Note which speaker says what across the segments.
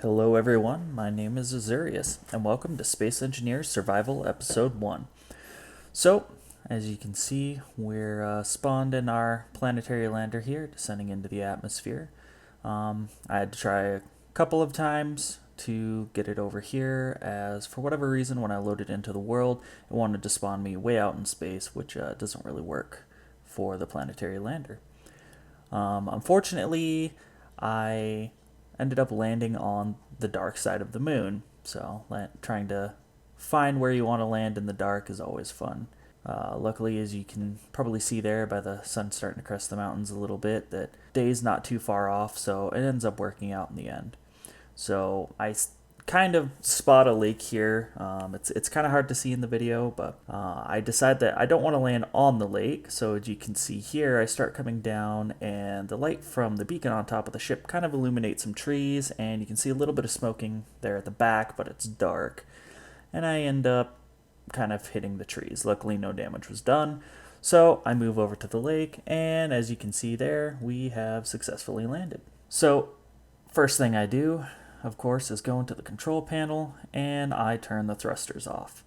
Speaker 1: Hello, everyone. My name is Azurius, and welcome to Space Engineers Survival Episode 1. So, as you can see, we're spawned in our planetary lander here, descending into the atmosphere. I had to try a couple of times to get it over here, as for whatever reason, when I loaded into the world, it wanted to spawn me way out in space, which doesn't really work for the planetary lander. Unfortunately, I ended up landing on the dark side of the moon. So, trying to find where you want to land in the dark is always fun. Luckily, as you can probably see there by the sun starting to crest the mountains a little bit, that day's not too far off, so it ends up working out in the end. So I kind of spot a lake here. It's kind of hard to see in the video, but I decide that I don't want to land on the lake. So as you can see here, I start coming down, and the light from the beacon on top of the ship kind of illuminates some trees, and you can see a little bit of smoking there at the back, but it's dark. And I end up kind of hitting the trees. Luckily, no damage was done. So I move over to the lake, and as you can see there, we have successfully landed. So first thing I do, of course, is go into the control panel and I turn the thrusters off.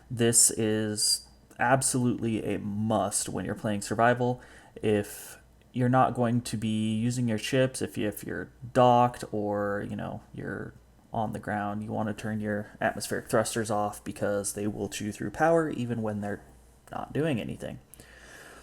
Speaker 1: This is absolutely a must when you're playing survival. If you're not going to be using your ships, if you're docked or you're on the ground, you want to turn your atmospheric thrusters off because they will chew through power even when they're not doing anything.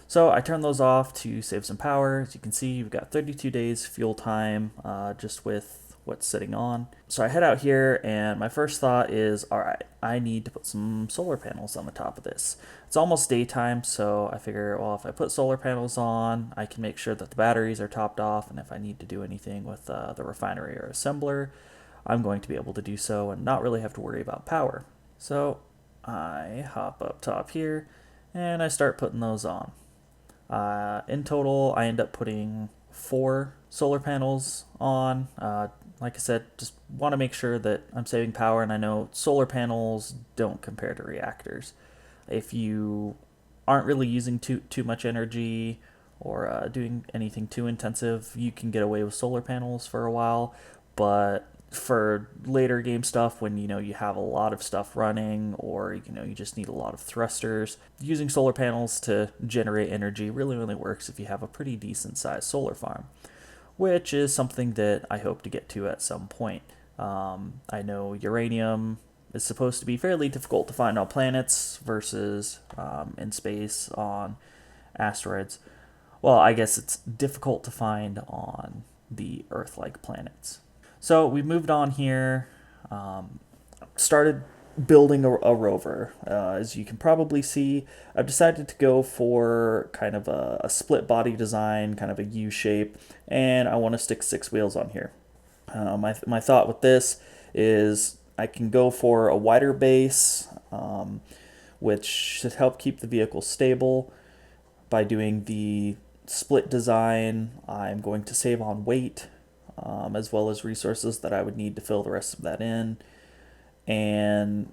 Speaker 1: So I turn those off to save some power. As you can see, you've got 32 days fuel time just with what's sitting on. So I head out here, and my first thought is, all right, I need to put some solar panels on the top of this. It's almost daytime, so I figure, well, if I put solar panels on, I can make sure that the batteries are topped off, and if I need to do anything with the refinery or assembler, I'm going to be able to do so and not really have to worry about power. So I hop up top here, and I start putting those on. In total, I end up putting 4 solar panels on. Like I said, just want to make sure that I'm saving power, and I know solar panels don't compare to reactors. If you aren't really using too much energy or doing anything too intensive, you can get away with solar panels for a while, but for later game stuff when you have a lot of stuff running or you just need a lot of thrusters, using solar panels to generate energy really only works if you have a pretty decent sized solar farm, which is something that I hope to get to at some point. I know uranium is supposed to be fairly difficult to find on planets versus in space on asteroids. Well, I guess it's difficult to find on the Earth-like planets. So we moved on here, started building a rover. As you can probably see, I've decided to go for kind of a split body design, kind of a U shape, and I want to stick 6 wheels on here. My thought with this is I can go for a wider base, which should help keep the vehicle stable. By doing the split design, I'm going to save on weight, as well as resources that I would need to fill the rest of that in. And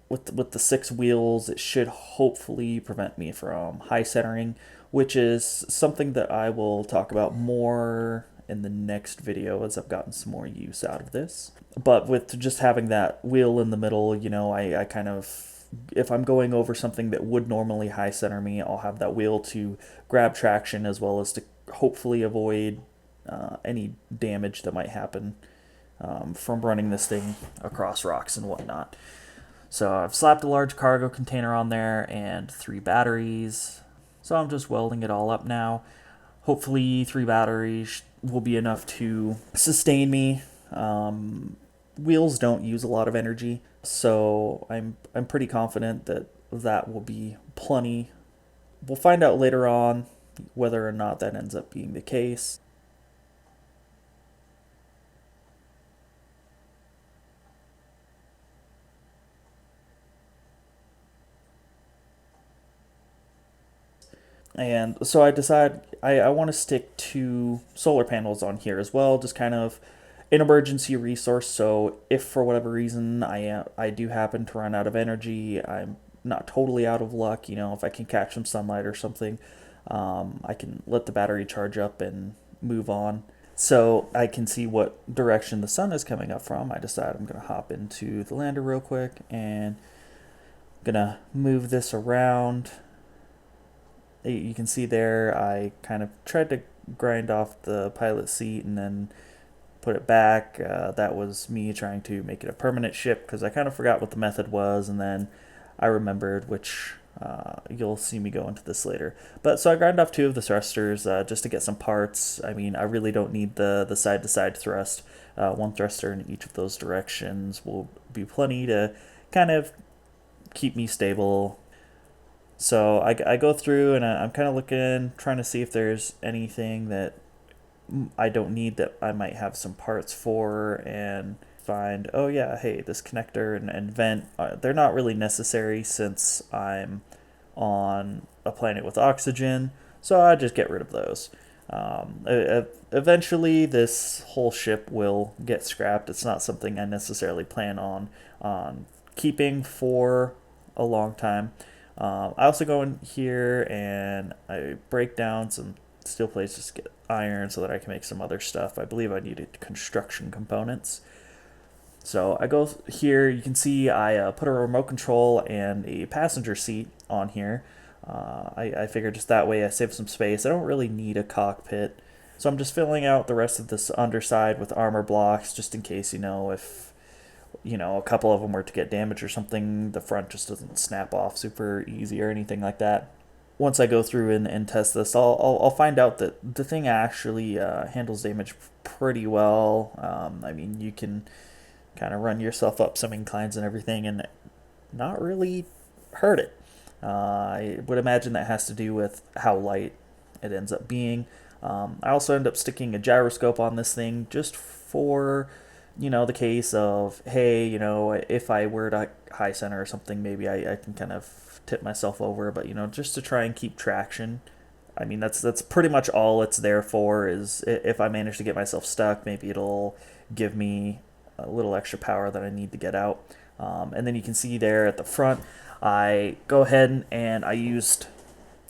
Speaker 1: with the 6 wheels, it should hopefully prevent me from high centering, which is something that I will talk about more in the next video as I've gotten some more use out of this. But with just having that wheel in the middle, I kind of, if I'm going over something that would normally high center me, I'll have that wheel to grab traction as well as to hopefully avoid any damage that might happen from running this thing across rocks and whatnot. So I've slapped a large cargo container on there and 3 batteries. So I'm just welding it all up now. Hopefully 3 batteries will be enough to sustain me. Wheels don't use a lot of energy, so I'm pretty confident that that will be plenty. We'll find out later on whether or not that ends up being the case. And so I decide I want to stick to solar panels on here as well, just kind of an emergency resource. So if for whatever reason I do happen to run out of energy, I'm not totally out of luck. If I can catch some sunlight or something, I can let the battery charge up and move on. So I can see what direction the sun is coming up from. I decide I'm going to hop into the lander real quick and I'm going to move this around. You can see there I kind of tried to grind off the pilot seat and then put it back. That was me trying to make it a permanent ship because I kind of forgot what the method was, and then I remembered, which you'll see me go into this later. But so I grind off two of the thrusters just to get some parts. I mean, I really don't need the side to side thrust. One thruster in each of those directions will be plenty to kind of keep me stable. So I go through and I'm kind of looking, trying to see if there's anything that I don't need that I might have some parts for, and find, oh yeah, hey, this connector and vent, they're not really necessary since I'm on a planet with oxygen, so I just get rid of those. Eventually, this whole ship will get scrapped. It's not something I necessarily plan on keeping for a long time. I also go in here and I break down some steel plates just to get iron so that I can make some other stuff. I believe I needed construction components. So I go here, you can see I put a remote control and a passenger seat on here. I figured just that way I save some space. I don't really need a cockpit. So I'm just filling out the rest of this underside with armor blocks just in case, if a couple of them were to get damaged or something, the front just doesn't snap off super easy or anything like that. Once I go through and test this, I'll find out that the thing actually handles damage pretty well. I mean, you can kind of run yourself up some inclines and everything and not really hurt it. I would imagine that has to do with how light it ends up being. I also end up sticking a gyroscope on this thing just for, the case of, hey, if I were to high center or something, maybe I can kind of tip myself over, but, just to try and keep traction. I mean, that's pretty much all it's there for, is if I manage to get myself stuck, maybe it'll give me a little extra power that I need to get out. And then you can see there at the front, I go ahead and I used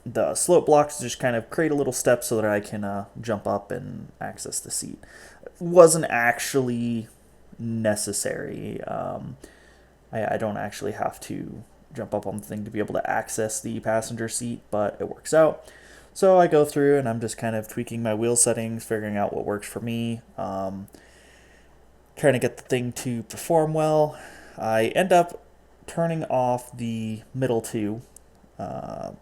Speaker 1: the slope blocks to just kind of create a little step so that I can jump up and access the seat. It wasn't actually necessary. I don't actually have to jump up on the thing to be able to access the passenger seat, but it works out. So I go through and I'm just kind of tweaking my wheel settings, figuring out what works for me, trying to get the thing to perform well. I end up turning off the middle two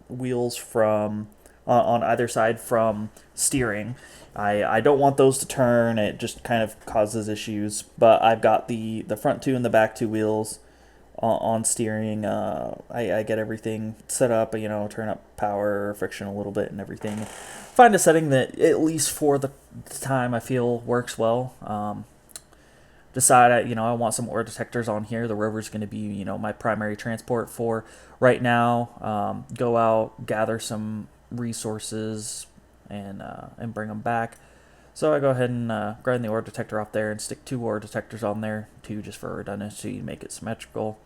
Speaker 1: wheels from on either side from steering. I don't want those to turn. It just kind of causes issues. But I've got the front two and the back two wheels on steering. I get everything set up, turn up power, friction a little bit and everything. Find a setting that, at least for the time, I feel works well. Decide I want some ore detectors on here. The rover's going to be my primary transport for right now. Go out, gather some resources, and bring them back. So I go ahead and grind the ore detector off there and stick two ore detectors on there, two just for redundancy, make it symmetrical.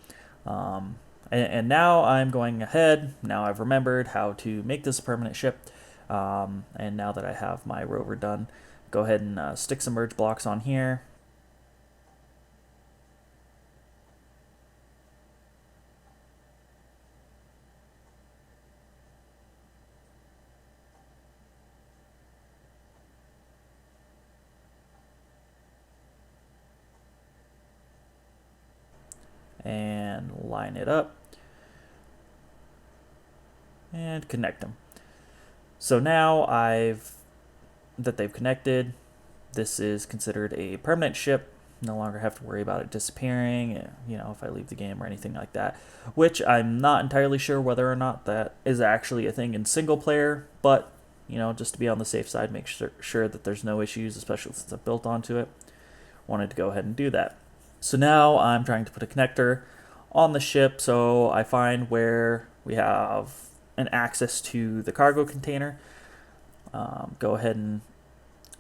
Speaker 1: And now I'm going ahead. Now I've remembered how to make this a permanent ship. And now that I have my rover done, go ahead and stick some merge blocks on here. And line it up and connect them. So now that they've connected, this is considered a permanent ship. No longer have to worry about it disappearing, if I leave the game or anything like that, which I'm not entirely sure whether or not that is actually a thing in single player, but just to be on the safe side, make sure that there's no issues, especially since I've built onto it. Wanted to go ahead and do that. So now I'm trying to put a connector on the ship, so I find where we have an access to the cargo container. Go ahead and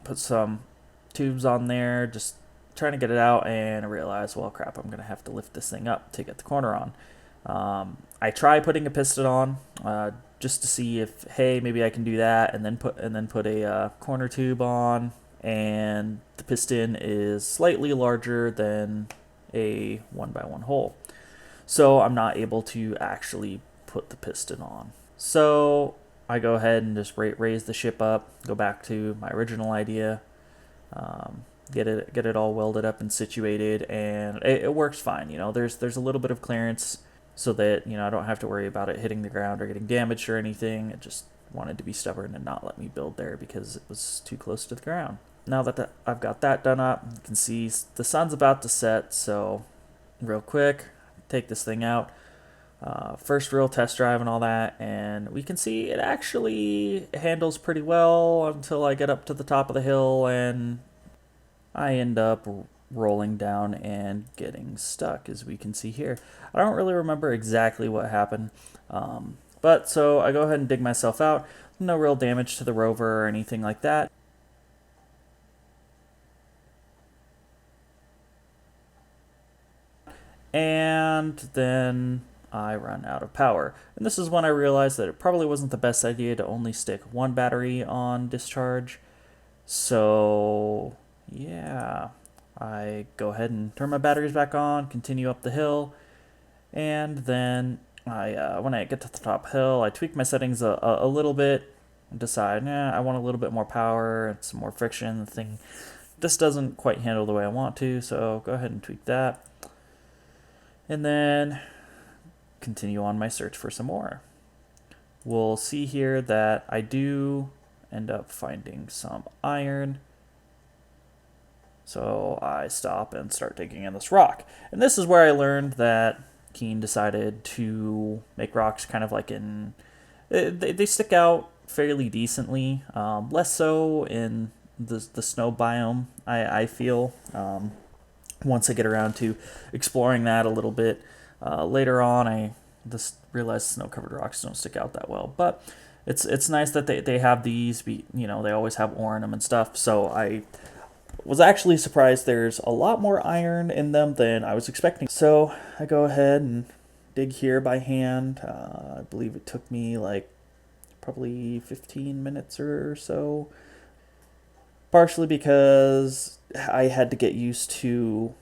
Speaker 1: put some tubes on there, just trying to get it out, and I realize, well, crap, I'm going to have to lift this thing up to get the corner on. I try putting a piston on just to see if, hey, maybe I can do that, and then put a corner tube on, and the piston is slightly larger than a 1x1 hole. So I'm not able to actually put the piston on. So I go ahead and just raise the ship up, go back to my original idea, get it all welded up and situated, and it works fine. There's a little bit of clearance so that I don't have to worry about it hitting the ground or getting damaged or anything. It just wanted to be stubborn and not let me build there because it was too close to the ground. Now that I've got that done up, you can see the sun's about to set, so real quick, take this thing out. First real test drive and all that, and we can see it actually handles pretty well until I get up to the top of the hill and I end up rolling down and getting stuck, as we can see here. I don't really remember exactly what happened, but so I go ahead and dig myself out. No real damage to the rover or anything like that. And then I run out of power. And this is when I realized that it probably wasn't the best idea to only stick one battery on discharge. So yeah, I go ahead and turn my batteries back on, continue up the hill, and then when I get to the top hill, I tweak my settings a little bit and decide, I want a little bit more power and some more friction. The thing just doesn't quite handle the way I want to, so go ahead and tweak that. And then continue on my search for some more. We'll see here that I do end up finding some iron. So I stop and start digging in this rock. And this is where I learned that Keen decided to make rocks kind of like they stick out fairly decently, less so in the snow biome, I feel. Once I get around to exploring that a little bit later on, I just realized snow-covered rocks don't stick out that well. But it's nice that they have these. They always have ore in them and stuff. So I was actually surprised there's a lot more iron in them than I was expecting. So I go ahead and dig here by hand. I believe it took me like probably 15 minutes or so. Partially because I had to get used to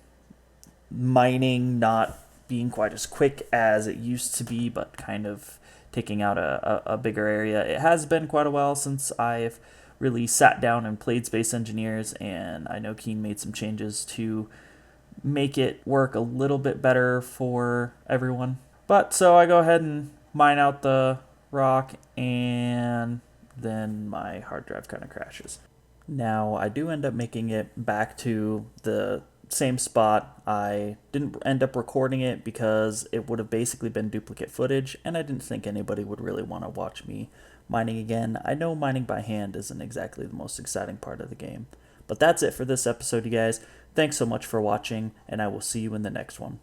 Speaker 1: mining not being quite as quick as it used to be, but kind of taking out a bigger area. It has been quite a while since I've really sat down and played Space Engineers, and I know Keen made some changes to make it work a little bit better for everyone. But so I go ahead and mine out the rock, and then my hard drive kind of crashes. Now, I do end up making it back to the same spot. I didn't end up recording it because it would have basically been duplicate footage, and I didn't think anybody would really want to watch me mining again. I know mining by hand isn't exactly the most exciting part of the game. But that's it for this episode, you guys. Thanks so much for watching, and I will see you in the next one.